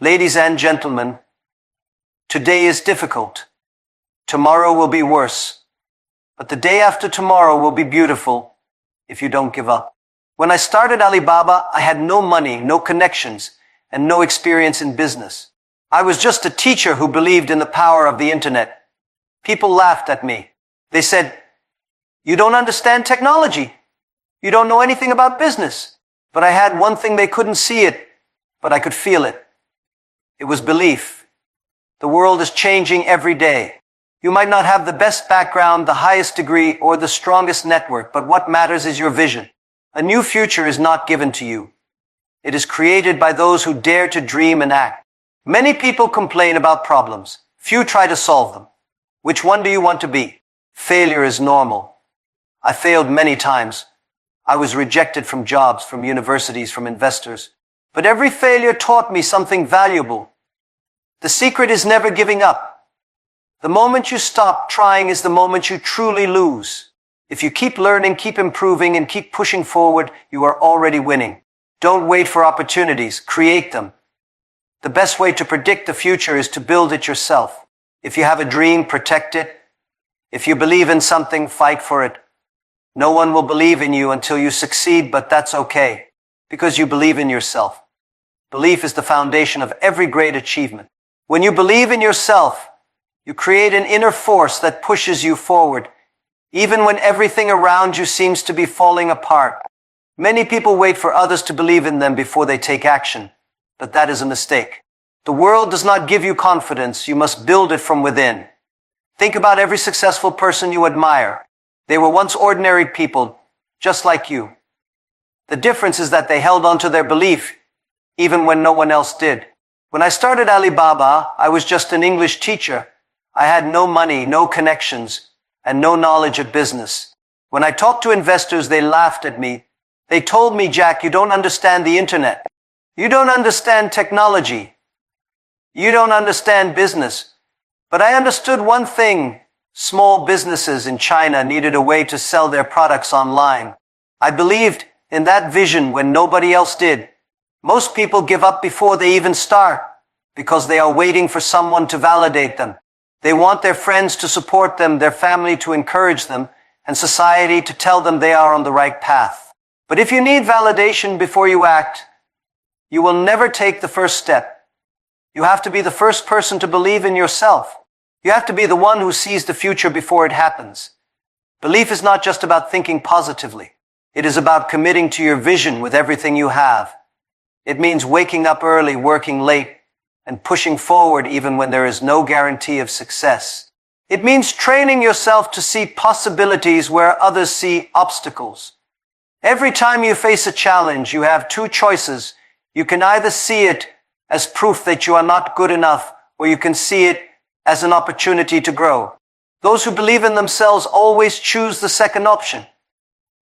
Ladies and gentlemen, today is difficult. Tomorrow will be worse. But the day after tomorrow will be beautiful if you don't give up. When I started Alibaba, I had no money, no connections, and no experience in business. I was just a teacher who believed in the power of the internet. People laughed at me. They said, "You don't understand technology. You don't know anything about business." But I had one thing: they couldn't see it, but I could feel it. It was belief. The world is changing every day. You might not have the best background, the highest degree, or the strongest network, but what matters is your vision. A new future is not given to you. It is created by those who dare to dream and act. Many people complain about problems. Few try to solve them. Which one do you want to be? Failure is normal. I failed many times. I was rejected from jobs, from universities, from investors. But every failure taught me something valuable. The secret is never giving up. The moment you stop trying is the moment you truly lose. If you keep learning, keep improving, and keep pushing forward, you are already winning. Don't wait for opportunities, create them. The best way to predict the future is to build it yourself. If you have a dream, protect it. If you believe in something, fight for it. No one will believe in you until you succeed, but that's okay, because you believe in yourself. Belief is the foundation of every great achievement. When you believe in yourself, you create an inner force that pushes you forward, even when everything around you seems to be falling apart. Many people wait for others to believe in them before they take action, but that is a mistake. The world does not give you confidence. You must build it from within. Think about every successful person you admire. They were once ordinary people, just like you. The difference is that they held on to their belief, even when no one else did. When I started Alibaba, I was just an English teacher. I had no money, no connections, and no knowledge of business. When I talked to investors, they laughed at me. They told me, "Jack, you don't understand the internet. You don't understand technology. You don't understand business." But I understood one thing. Small businesses in China needed a way to sell their products online. I believed in that vision when nobody else did. Most people give up before they even start because they are waiting for someone to validate them. They want their friends to support them, their family to encourage them, and society to tell them they are on the right path. But if you need validation before you act, you will never take the first step. You have to be the first person to believe in yourself. You have to be the one who sees the future before it happens. Belief is not just about thinking positively. It is about committing to your vision with everything you have. It means waking up early, working late, and pushing forward even when there is no guarantee of success. It means training yourself to see possibilities where others see obstacles. Every time you face a challenge, you have two choices. You can either see it as proof that you are not good enough, or you can see it as an opportunity to grow. Those who believe in themselves always choose the second option.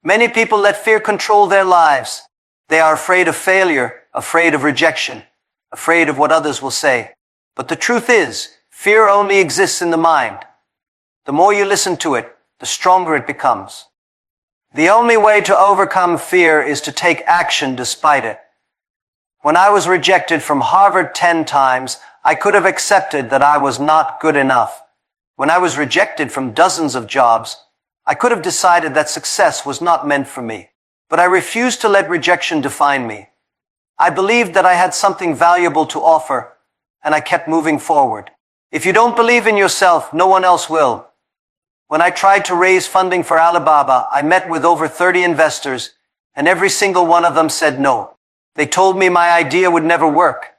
Many people let fear control their lives. They are afraid of failure, afraid of rejection, afraid of what others will say. But the truth is, fear only exists in the mind. The more you listen to it, the stronger it becomes. The only way to overcome fear is to take action despite it. When I was rejected from Harvard 10 times, I could have accepted that I was not good enough. When I was rejected from dozens of jobs, I could have decided that success was not meant for me. But I refused to let rejection define me. I believed that I had something valuable to offer, and I kept moving forward. If you don't believe in yourself, no one else will. When I tried to raise funding for Alibaba, I met with over 30 investors, and every single one of them said no. They told me my idea would never work.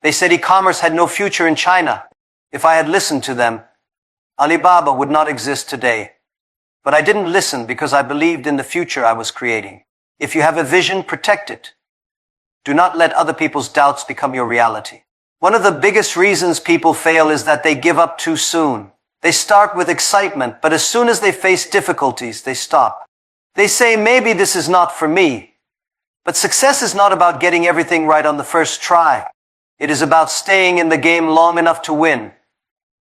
They said e-commerce had no future in China. If I had listened to them, Alibaba would not exist today. But I didn't listen because I believed in the future I was creating. If you have a vision, protect it. Do not let other people's doubts become your reality. One of the biggest reasons people fail is that they give up too soon. They start with excitement, but as soon as they face difficulties, they stop. They say, "Maybe this is not for me." But success is not about getting everything right on the first try. It is about staying in the game long enough to win.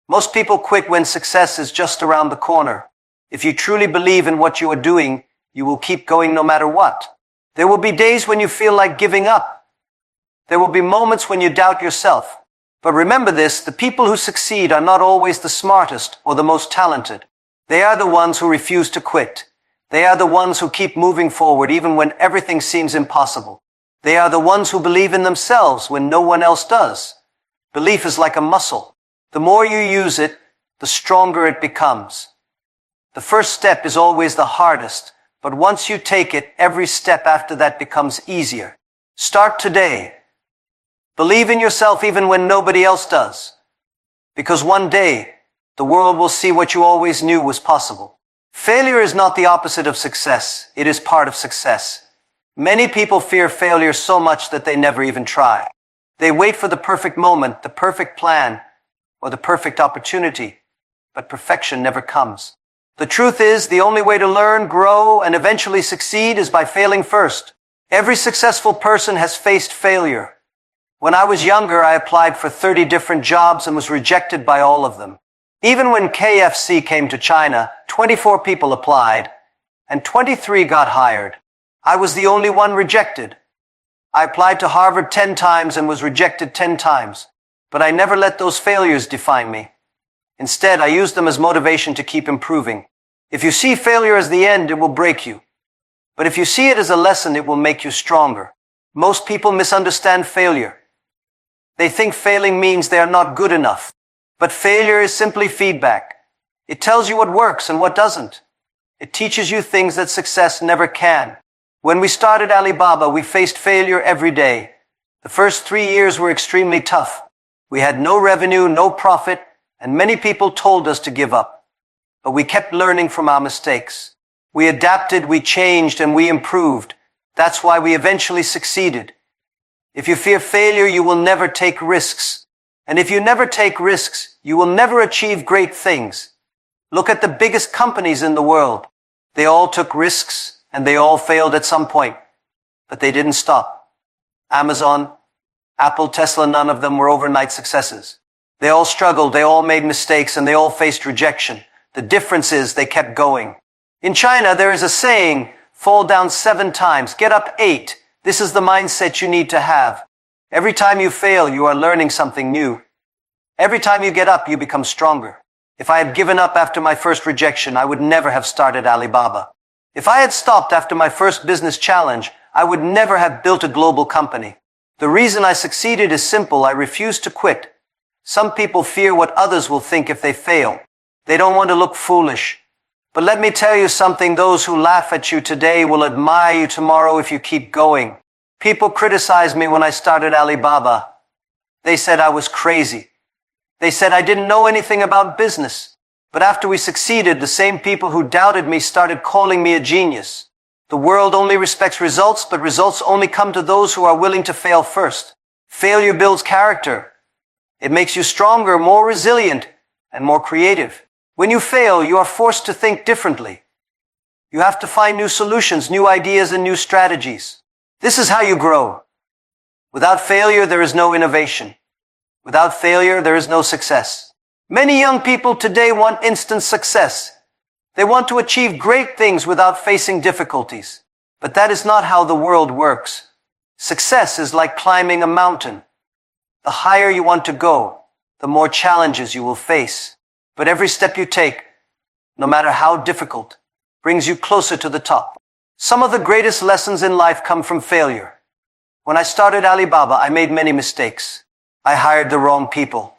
Most people quit when success is just around the corner. If you truly believe in what you are doing, you will keep going no matter what. There will be days when you feel like giving up. There will be moments when you doubt yourself. But remember this, the people who succeed are not always the smartest or the most talented. They are the ones who refuse to quit. They are the ones who keep moving forward even when everything seems impossible. They are the ones who believe in themselves when no one else does. Belief is like a muscle. The more you use it, the stronger it becomes. The first step is always the hardest, but once you take it, every step after that becomes easier. Start today. Believe in yourself even when nobody else does. Because one day, the world will see what you always knew was possible. Failure is not the opposite of success. It is part of success. Many people fear failure so much that they never even try. They wait for the perfect moment, the perfect plan, or the perfect opportunity, but perfection never comes. The truth is, the only way to learn, grow, and eventually succeed is by failing first. Every successful person has faced failure. When I was younger, I applied for 30 different jobs and was rejected by all of them. Even when KFC came to China, 24 people applied, and 23 got hired. I was the only one rejected. I applied to Harvard 10 times and was rejected 10 times, but I never let those failures define me. Instead, I used them as motivation to keep improving. If you see failure as the end, it will break you. But if you see it as a lesson, it will make you stronger. Most people misunderstand failure. They think failing means they are not good enough. But failure is simply feedback. It tells you what works and what doesn't. It teaches you things that success never can. When we started Alibaba, we faced failure every day. The first 3 years were extremely tough. We had no revenue, no profit, and many people told us to give up. But we kept learning from our mistakes. We adapted, we changed, and we improved. That's why we eventually succeeded. If you fear failure, you will never take risks. And if you never take risks, you will never achieve great things. Look at the biggest companies in the world. They all took risks, and they all failed at some point. But they didn't stop. Amazon, Apple, Tesla, none of them were overnight successes. They all struggled, they all made mistakes, and they all faced rejection. The difference is they kept going. In China, there is a saying, fall down 7 times, get up 8. This is the mindset you need to have. Every time you fail, you are learning something new. Every time you get up, you become stronger. If I had given up after my first rejection, I would never have started Alibaba. If I had stopped after my first business challenge, I would never have built a global company. The reason I succeeded is simple. I refuse to quit. Some people fear what others will think if they fail. They don't want to look foolish. But let me tell you something, those who laugh at you today will admire you tomorrow if you keep going. People criticized me when I started Alibaba. They said I was crazy. They said I didn't know anything about business. But after we succeeded, the same people who doubted me started calling me a genius. The world only respects results, but results only come to those who are willing to fail first. Failure builds character. It makes you stronger, more resilient, and more creative. When you fail, you are forced to think differently. You have to find new solutions, new ideas, and new strategies. This is how you grow. Without failure, there is no innovation. Without failure, there is no success. Many young people today want instant success. They want to achieve great things without facing difficulties. But that is not how the world works. Success is like climbing a mountain. The higher you want to go, the more challenges you will face. But every step you take, no matter how difficult, brings you closer to the top. Some of the greatest lessons in life come from failure. When I started Alibaba, I made many mistakes. I hired the wrong people.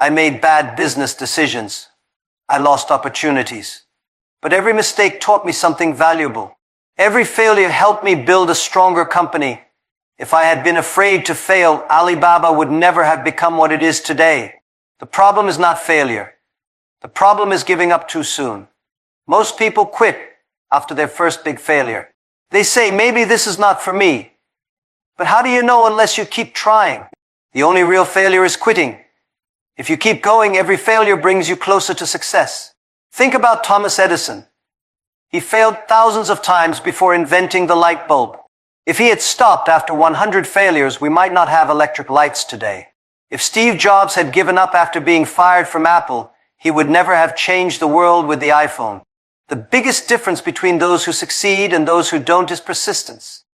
I made bad business decisions. I lost opportunities. But every mistake taught me something valuable. Every failure helped me build a stronger company. If I had been afraid to fail, Alibaba would never have become what it is today. The problem is not failure. The problem is giving up too soon. Most people quit after their first big failure. They say, maybe this is not for me. But how do you know unless you keep trying? The only real failure is quitting. If you keep going, every failure brings you closer to success. Think about Thomas Edison. He failed thousands of times before inventing the light bulb. If he had stopped after 100 failures, we might not have electric lights today. If Steve Jobs had given up after being fired from Apple, he would never have changed the world with the iPhone. The biggest difference between those who succeed and those who don't is persistence.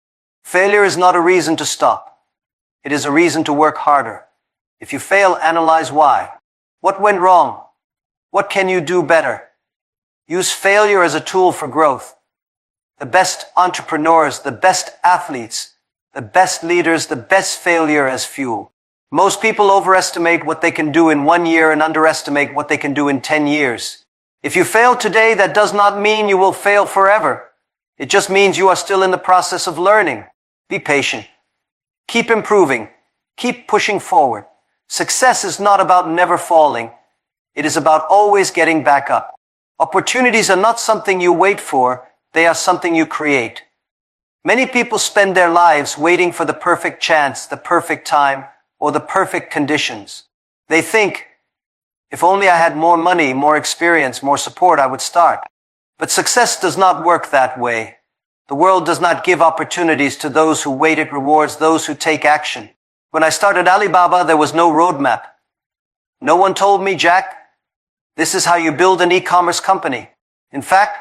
Failure is not a reason to stop. it is a reason to work harder. If you fail, analyze why. What went wrong? What can you do better? Use failure as a tool for growth. The best entrepreneurs, the best athletes, the best leaders, the best failure as fuel. Most people overestimate what they can do in 1 year and underestimate what they can do in 10 years. If you fail today, that does not mean you will fail forever. It just means you are still in the process of learning. Be patient. Keep improving. Keep pushing forward. Success is not about never falling. It is about always getting back up. Opportunities are not something you wait for. They are something you create. Many people spend their lives waiting for the perfect chance, the perfect time, or the perfect conditions. They think, if only I had more money, more experience, more support, I would start. But success does not work that way. The world does not give opportunities to those who wait. It rewards those who take action. When I started Alibaba, there was no roadmap. No one told me, Jack, this is how you build an e-commerce company. In fact,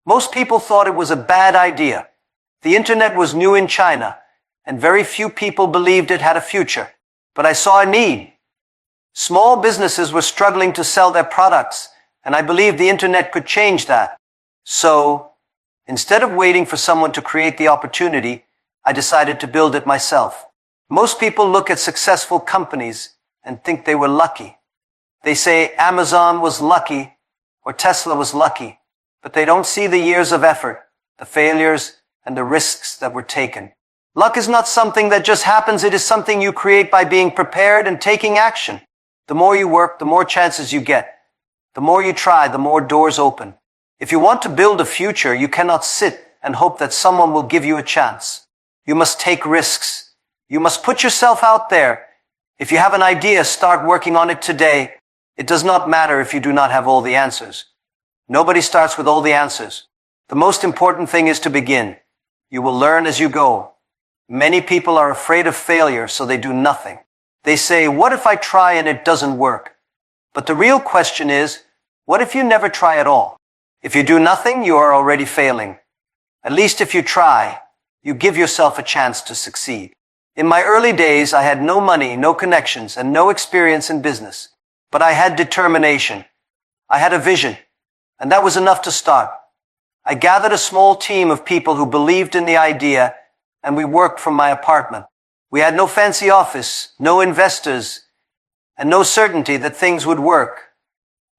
most people thought it was a bad idea. The internet was new in China, and very few people believed it had a future. But I saw a need. Small businesses were struggling to sell their products, and I believed the internet could change that. So, instead of waiting for someone to create the opportunity, I decided to build it myself. Most people look at successful companies and think they were lucky. They say Amazon was lucky or Tesla was lucky, but they don't see the years of effort, the failures, and the risks that were taken. Luck is not something that just happens. It is something you create by being prepared and taking action. The more you work, the more chances you get. The more you try, the more doors open. If you want to build a future, you cannot sit and hope that someone will give you a chance. You must take risks. You must put yourself out there. If you have an idea, start working on it today. It does not matter if you do not have all the answers. Nobody starts with all the answers. The most important thing is to begin. You will learn as you go. Many people are afraid of failure, so they do nothing. They say, what if I try and it doesn't work? But the real question is, what if you never try at all? If you do nothing, you are already failing. At least if you try, you give yourself a chance to succeed. In my early days, I had no money, no connections, and no experience in business. But I had determination. I had a vision, and that was enough to start. I gathered a small team of people who believed in the idea, and we worked from my apartment. We had no fancy office, no investors, and no certainty that things would work.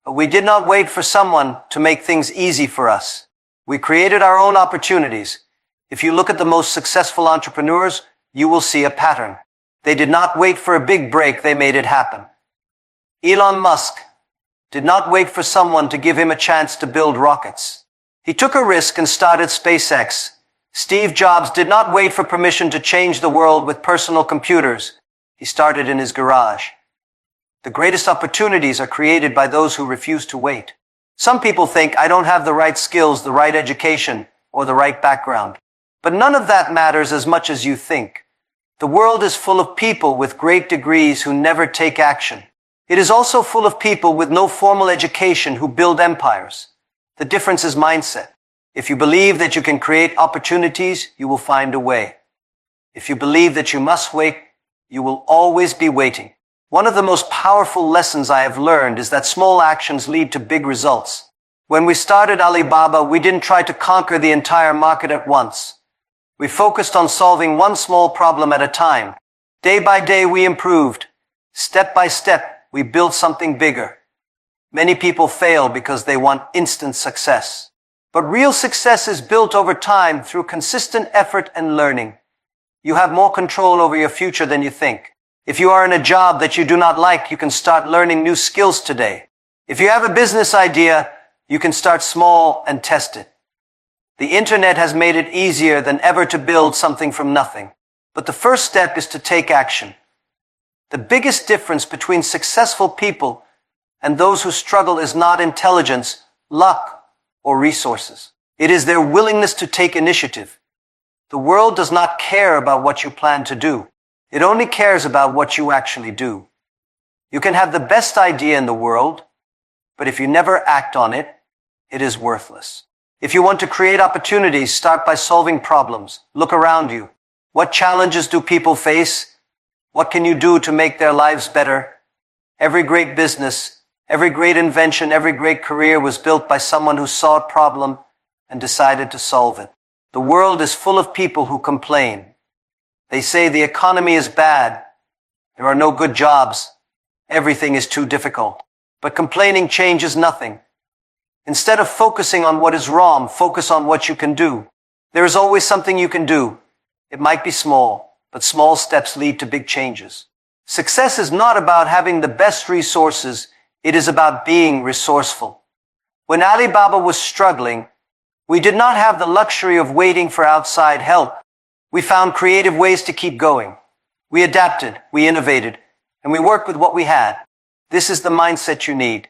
But we did not wait for someone to make things easy for us. We created our own opportunities. If you look at the most successful entrepreneurs, you will see a pattern. They did not wait for a big break, they made it happen. Elon Musk did not wait for someone to give him a chance to build rockets. He took a risk and started SpaceX. Steve Jobs did not wait for permission to change the world with personal computers. He started in his garage. The greatest opportunities are created by those who refuse to wait. Some people think, I don't have the right skills, the right education, or the right background. But none of that matters as much as you think. The world is full of people with great degrees who never take action. It is also full of people with no formal education who build empires. The difference is mindset. If you believe that you can create opportunities, you will find a way. If you believe that you must wait, you will always be waiting. One of the most powerful lessons I have learned is that small actions lead to big results. When we started Alibaba, we didn't try to conquer the entire market at once. We focused on solving one small problem at a time. Day by day, we improved. Step by step, we built something bigger. Many people fail because they want instant success. But real success is built over time through consistent effort and learning. You have more control over your future than you think. If you are in a job that you do not like, you can start learning new skills today. If you have a business idea, you can start small and test it. The internet has made it easier than ever to build something from nothing. But the first step is to take action. The biggest difference between successful people and those who struggle is not intelligence, luck, or resources. It is their willingness to take initiative. The world does not care about what you plan to do. It only cares about what you actually do. You can have the best idea in the world, but if you never act on it, it is worthless. If you want to create opportunities, start by solving problems. Look around you. What challenges do people face? What can you do to make their lives better? Every great business, every great invention, every great career was built by someone who saw a problem and decided to solve it. The world is full of people who complain. They say the economy is bad. There are no good jobs. Everything is too difficult. But complaining changes nothing. Instead of focusing on what is wrong, focus on what you can do. There is always something you can do. It might be small, but small steps lead to big changes. Success is not about having the best resources. It is about being resourceful. When Alibaba was struggling, we did not have the luxury of waiting for outside help. We found creative ways to keep going. We adapted, we innovated, and we worked with what we had. This is the mindset you need.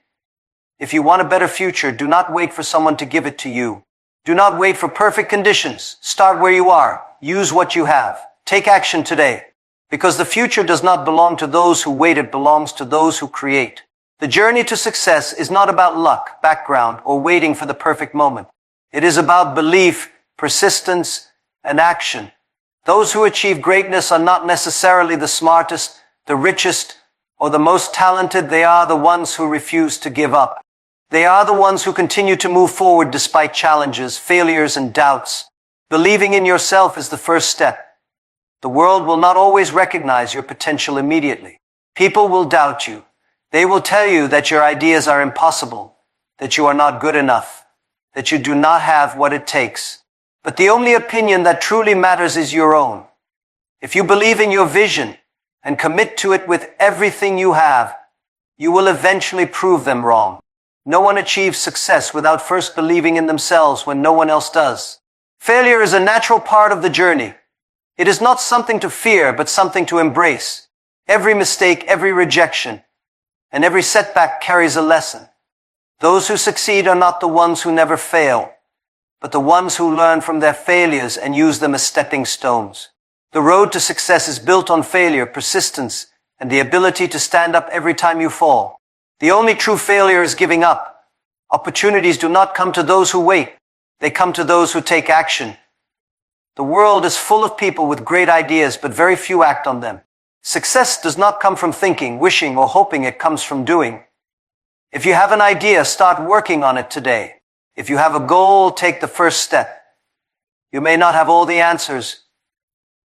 If you want a better future, do not wait for someone to give it to you. Do not wait for perfect conditions. Start where you are. Use what you have. Take action today. Because the future does not belong to those who wait, it belongs to those who create. The journey to success is not about luck, background, or waiting for the perfect moment. It is about belief, persistence, and action. Those who achieve greatness are not necessarily the smartest, the richest, or the most talented. They are the ones who refuse to give up. They are the ones who continue to move forward despite challenges, failures, and doubts. Believing in yourself is the first step. The world will not always recognize your potential immediately. People will doubt you. They will tell you that your ideas are impossible, that you are not good enough, that you do not have what it takes. But the only opinion that truly matters is your own. If you believe in your vision and commit to it with everything you have, you will eventually prove them wrong. No one achieves success without first believing in themselves when no one else does. Failure is a natural part of the journey. It is not something to fear, but something to embrace. Every mistake, every rejection, and every setback carries a lesson. Those who succeed are not the ones who never fail, but the ones who learn from their failures and use them as stepping stones. The road to success is built on failure, persistence, and the ability to stand up every time you fall. The only true failure is giving up. Opportunities do not come to those who wait. They come to those who take action. The world is full of people with great ideas, but very few act on them. Success does not come from thinking, wishing, or hoping. It comes from doing. If you have an idea, start working on it today. If you have a goal, take the first step. You may not have all the answers,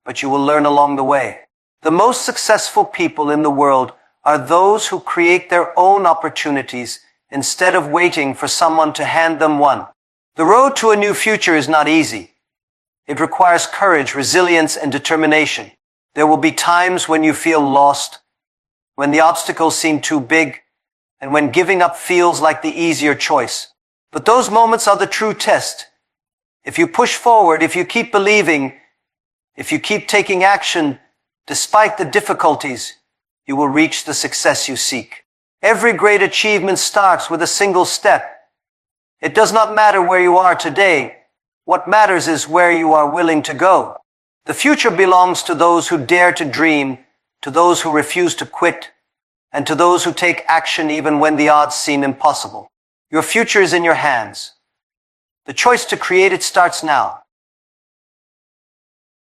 but you will learn along the way. The most successful people in the world are those who create their own opportunities instead of waiting for someone to hand them one. The road to a new future is not easy. It requires courage, resilience, and determination. There will be times when you feel lost, when the obstacles seem too big, and when giving up feels like the easier choice. But those moments are the true test. If you push forward, if you keep believing, if you keep taking action, despite the difficulties, you will reach the success you seek. Every great achievement starts with a single step. It does not matter where you are today. What matters is where you are willing to go. The future belongs to those who dare to dream, to those who refuse to quit, and to those who take action even when the odds seem impossible. Your future is in your hands. The choice to create it starts now.